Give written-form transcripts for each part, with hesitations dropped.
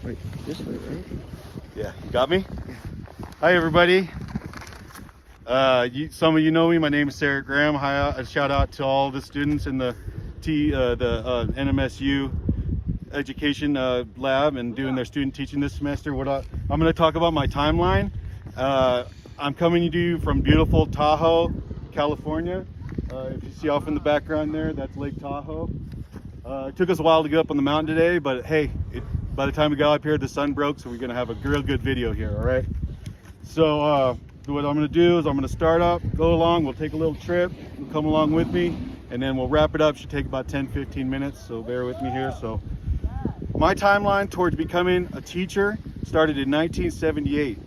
Wait, this way, right? Yeah, you got me? Hi, everybody. Some of you know me. My name is Sarah Graham. Hi, a shout out to all the students in the NMSU education lab and doing their student teaching this semester. I'm going to talk about my timeline. I'm coming to you from beautiful Tahoe, California. If you see off in the background there, that's Lake Tahoe. It took us a while to get up on the mountain today, but hey, by the time we got up here, the sun broke, so we're going to have a real good video here, all right? So what I'm going to do is I'm going to start up, go along, we'll take a little trip, you'll come along with me, and then we'll wrap it up. Should take about 10-15 minutes, so bear with me here. So my timeline towards becoming a teacher started in 1978.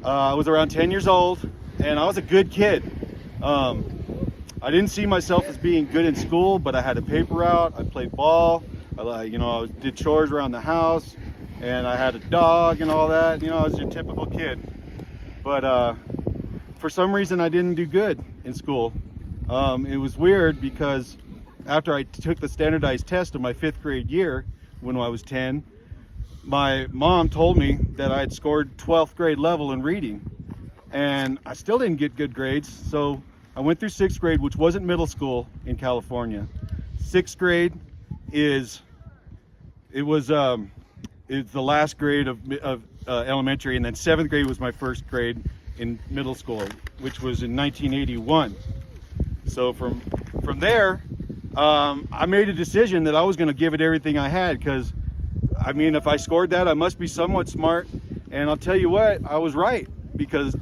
I was around 10 years old, and I was a good kid. I didn't see myself as being good in school, but I had a paper route, I played ball, I did chores around the house, and I had a dog and all that. I was your typical kid. But for some reason, I didn't do good in school. It was weird because after I took the standardized test of my 5th grade year, when I was 10, my mom told me that I had scored 12th grade level in reading, and I still didn't get good grades. So I went through 6th grade, which wasn't middle school in California. 6th grade is the last grade of elementary, and then 7th grade was my first grade in middle school, which was in 1981. So from there, I made a decision that I was going to give it everything I had, because I mean, if I scored that, I must be somewhat smart. And I'll tell you what, I was right, because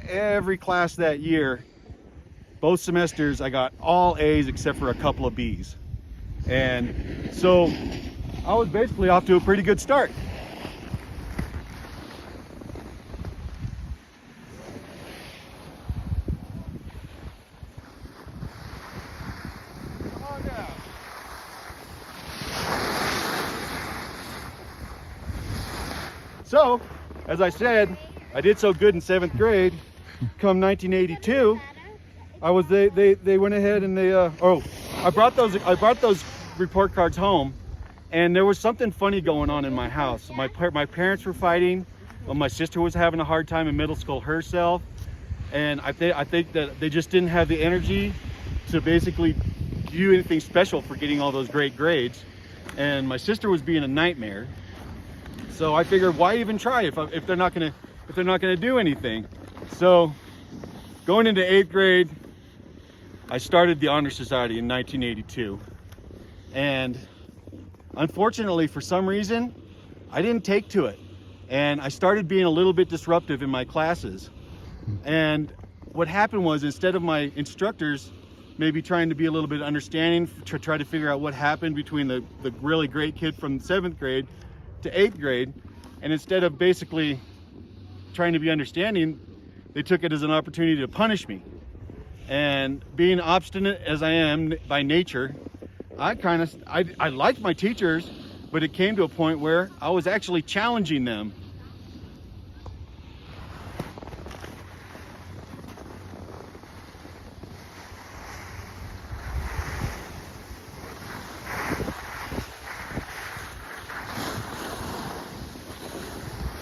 every class that year, both semesters, I got all A's except for a couple of B's. And so I was basically off to a pretty good start. Come on down. So, as I said, I did so good in 7th grade. Come 1982, they went ahead and I brought those report cards home, and there was something funny going on in my house. My parents were fighting. My sister was having a hard time in middle school herself, and I think that they just didn't have the energy to basically do anything special for getting all those great grades. And my sister was being a nightmare. So I figured, why even try if they're not gonna do anything? So going into 8th grade, I started the Honor Society in 1982, and unfortunately, for some reason, I didn't take to it, and I started being a little bit disruptive in my classes. And what happened was, instead of my instructors maybe trying to be a little bit understanding to try to figure out what happened between the really great kid from 7th grade to 8th grade, and instead of basically trying to be understanding, they took it as an opportunity to punish me. And being obstinate as I am by nature, I liked my teachers, but it came to a point where I was actually challenging them.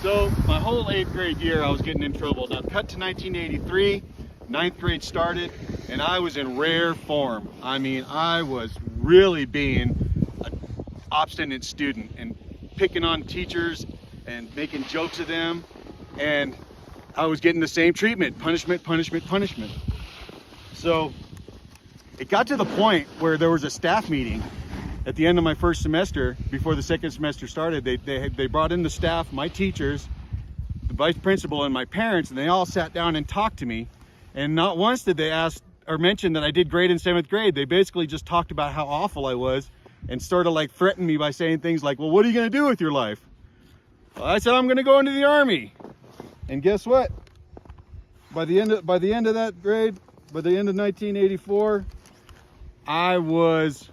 So my whole 8th grade year, I was getting in trouble. Now cut to 1983, 9th grade started, and I was in rare form. I mean, I was really being an obstinate student and picking on teachers and making jokes of them, and I was getting the same treatment: punishment, punishment, punishment. So it got to the point where there was a staff meeting at the end of my first semester, before the second semester started. They brought in the staff, my teachers, the vice principal, and my parents, and they all sat down and talked to me. And not once did they ask or mention that I did great in 7th grade. They basically just talked about how awful I was, and sort of like threatened me by saying things like, well, what are you going to do with your life? Well, I said, I'm going to go into the Army. And guess what? By the end of that grade, by the end of 1984, I was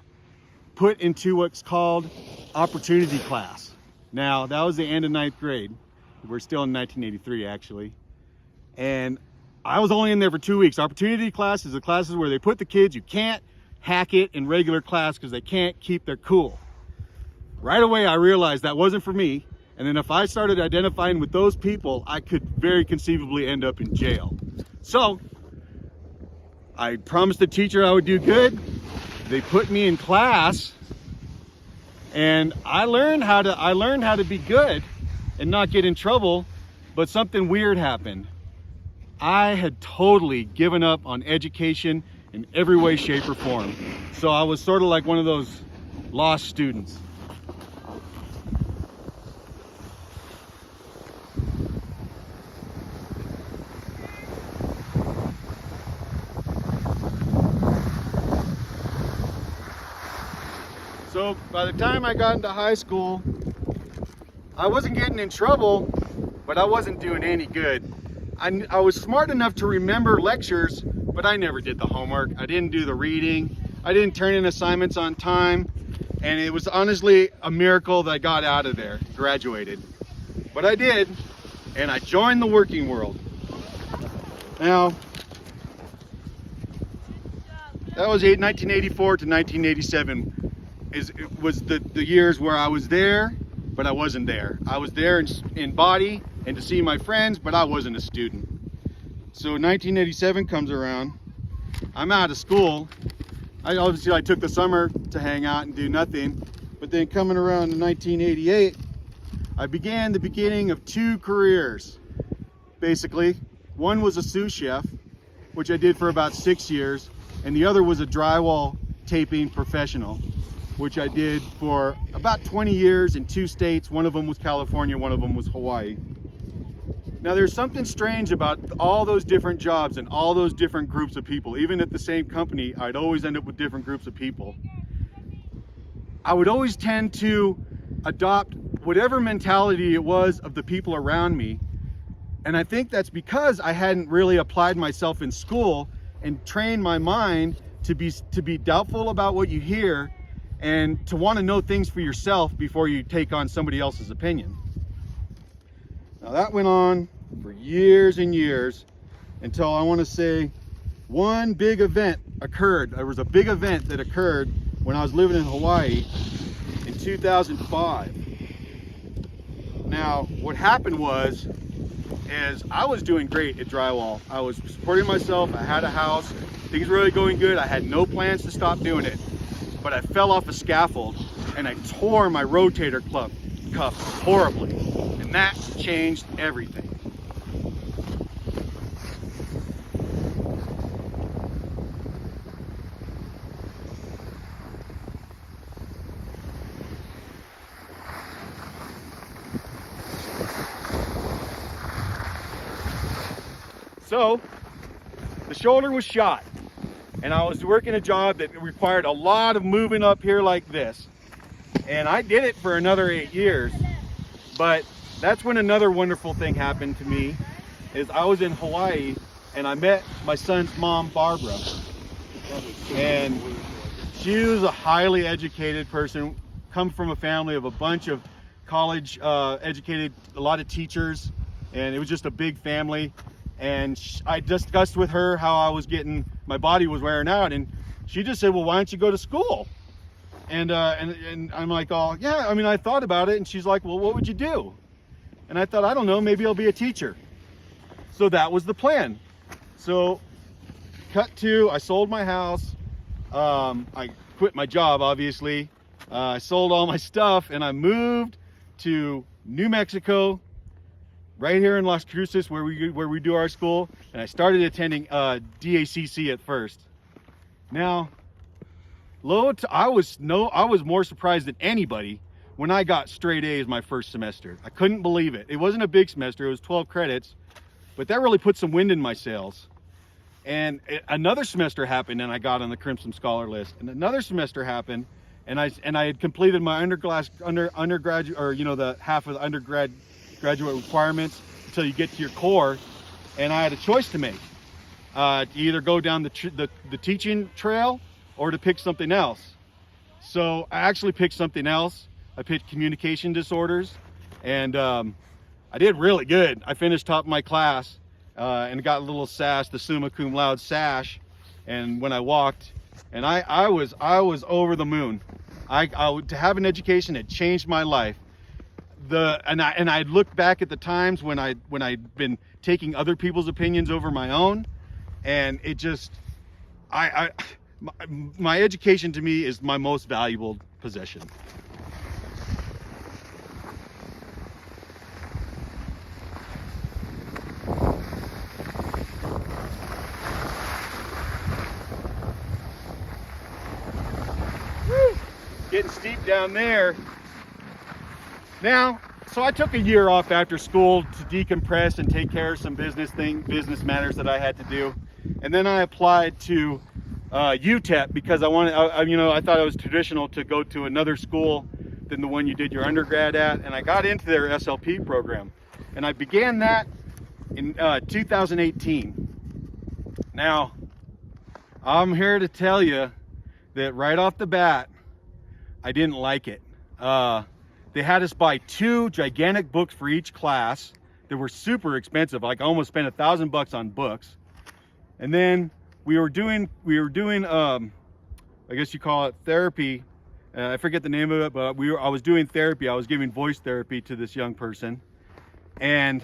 put into what's called opportunity class. Now, that was the end of 9th grade. We're still in 1983, actually. And I was only in there for 2 weeks. Opportunity class is the classes where they put the kids you can't hack it in regular class because they can't keep their cool. Right away, I realized that wasn't for me, And then if I started identifying with those people, I could very conceivably end up in jail. So I promised the teacher I would do good. They put me in class, and I learned how to be good and not get in trouble. But something weird happened. I had totally given up on education in every way, shape, or form. So I was sort of like one of those lost students. So by the time I got into high school, I wasn't getting in trouble, but I wasn't doing any good. I was smart enough to remember lectures, but I never did the homework. I didn't do the reading. I didn't turn in assignments on time. And it was honestly a miracle that I got out of there, graduated. But I did, and I joined the working world. Now, that was 1984 to 1987. It was the years where I was there, but I wasn't there. I was there in body and to see my friends, but I wasn't a student. So 1987 comes around. I'm out of school. I took the summer to hang out and do nothing. But then coming around in 1988, I began the beginning of two careers. Basically, one was a sous chef, which I did for about 6 years, and the other was a drywall taping professional, which I did for about 20 years in 2 states. One of them was California, one of them was Hawaii. Now there's something strange about all those different jobs and all those different groups of people. Even at the same company, I'd always end up with different groups of people. I would always tend to adopt whatever mentality it was of the people around me. And I think that's because I hadn't really applied myself in school and trained my mind to be doubtful about what you hear and to want to know things for yourself before you take on somebody else's opinion. Now that went on for years and years until I want to say one big event occurred. There was a big event that occurred when I was living in Hawaii in 2005. Now what happened was I was doing great at drywall. I was supporting myself. I had a house. Things were really going good. I had no plans to stop doing it. But I fell off a scaffold and I tore my rotator cuff horribly. And that changed everything. So the shoulder was shot, and I was working a job that required a lot of moving up here like this. And I did it for another 8 years, but that's when another wonderful thing happened to me. Is I was in Hawaii and I met my son's mom, Barbara. And she was a highly educated person, come from a family of a bunch of college educated, a lot of teachers, and it was just a big family. And I discussed with her how I was my body was wearing out, and she just said, well, why don't you go to school? And I'm like, oh yeah, I mean, I thought about it. And she's like, well, what would you do? And I thought, I don't know, maybe I'll be a teacher. So that was the plan. So cut to, I sold my house. I quit my job, obviously. I sold all my stuff and I moved to New Mexico, right here in Las Cruces, where we do our school. And I started attending DACC at first. Now, I was more surprised than anybody when I got straight A's my first semester. I couldn't believe it. It wasn't a big semester, it was 12 credits, but that really put some wind in my sails. And another semester happened and I got on the Crimson Scholar list. And another semester happened and I had completed my undergraduate, or the half of the graduate requirements until you get to your core. And I had a choice to make, to either go down the teaching trail or to pick something else. So I actually picked something else. I picked communication disorders, and I did really good. I finished top of my class and got a little sash, the summa cum laude sash. And when I walked, and I was over the moon. To have an education had changed my life. I look back at the times when I'd been taking other people's opinions over my own, and it just my education to me is my most valuable possession. Woo! Getting steep down there. Now, so I took a year off after school to decompress and take care of some business matters that I had to do, and then I applied to UTEP because I thought it was traditional to go to another school than the one you did your undergrad at, and I got into their SLP program, and I began that in 2018. Now, I'm here to tell you that right off the bat, I didn't like it. They had us buy 2 gigantic books for each class that were super expensive. Like I almost spent $1,000 on books. And then we were doing I guess you call it therapy. I forget the name of it, but I was doing therapy. I was giving voice therapy to this young person, and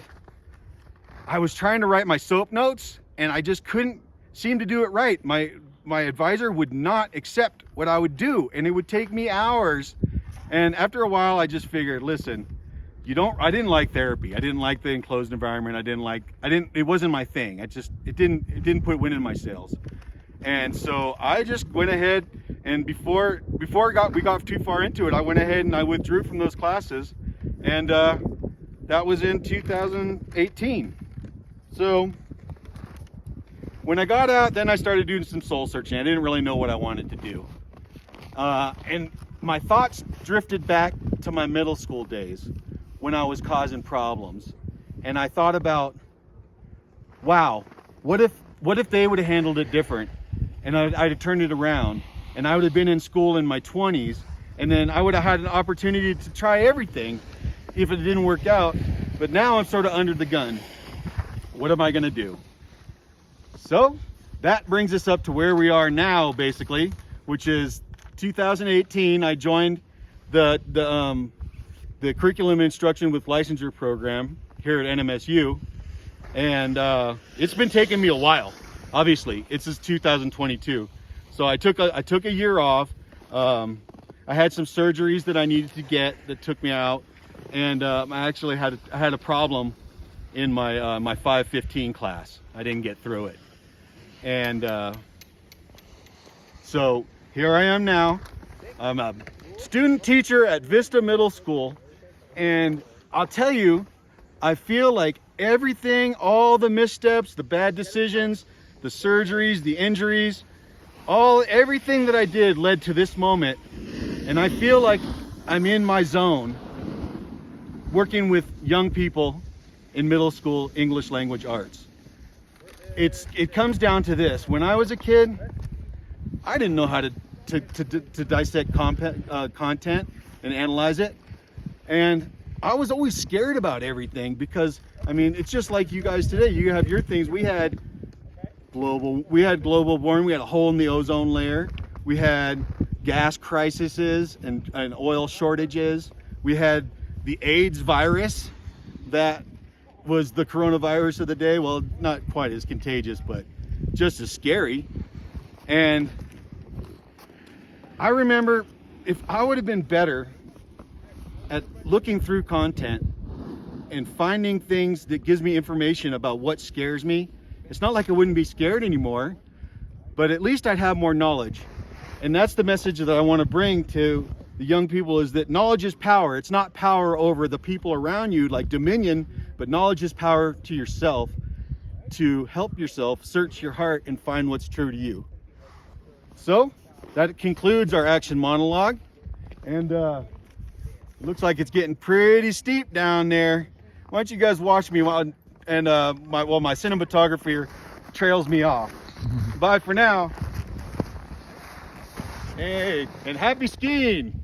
I was trying to write my SOAP notes, and I just couldn't seem to do it right. My advisor would not accept what I would do, and it would take me hours. And after a while, I just figured, listen, I didn't like therapy. I didn't like the enclosed environment. It wasn't my thing. It didn't put wind in my sails. And so I just went ahead, and before we got too far into it, I went ahead and I withdrew from those classes. And that was in 2018. So when I got out, then I started doing some soul searching. I didn't really know what I wanted to do. And my thoughts drifted back to my middle school days when I was causing problems. And I thought about, wow, what if they would have handled it different, and I'd have turned it around, and I would have been in school in my 20s, and then I would have had an opportunity to try everything if it didn't work out. But now I'm sort of under the gun. What am I going to do? So that brings us up to where we are now, basically, which is 2018. I joined the curriculum instruction with licensure program here at NMSU, and it's been taking me a while. Obviously, it's just 2022, so I took a year off. I had some surgeries that I needed to get that took me out, and I actually had a problem in my 515 class. I didn't get through it, and so here I am now. I'm a student teacher at Vista Middle School, and I'll tell you, I feel like everything, all the missteps, the bad decisions, the surgeries, the injuries, everything that I did led to this moment, and I feel like I'm in my zone working with young people in middle school English language arts. It comes down to this. When I was a kid, I didn't know how to dissect content and analyze it, and I was always scared about everything because, I mean, it's just like you guys today. You have your things. We had global warming. We had a hole in the ozone layer. We had gas crises and oil shortages. We had the AIDS virus that was the coronavirus of the day. Well, not quite as contagious, but just as scary. And I remember, if I would have been better at looking through content and finding things that gives me information about what scares me, it's not like I wouldn't be scared anymore, but at least I'd have more knowledge. And that's the message that I want to bring to the young people, is that knowledge is power. It's not power over the people around you like dominion, but knowledge is power to yourself, to help yourself search your heart and find what's true to you. So that concludes our action monologue, and looks like it's getting pretty steep down there. Why don't you guys watch me while my cinematographer trails me off. Bye for now. Hey, and happy skiing.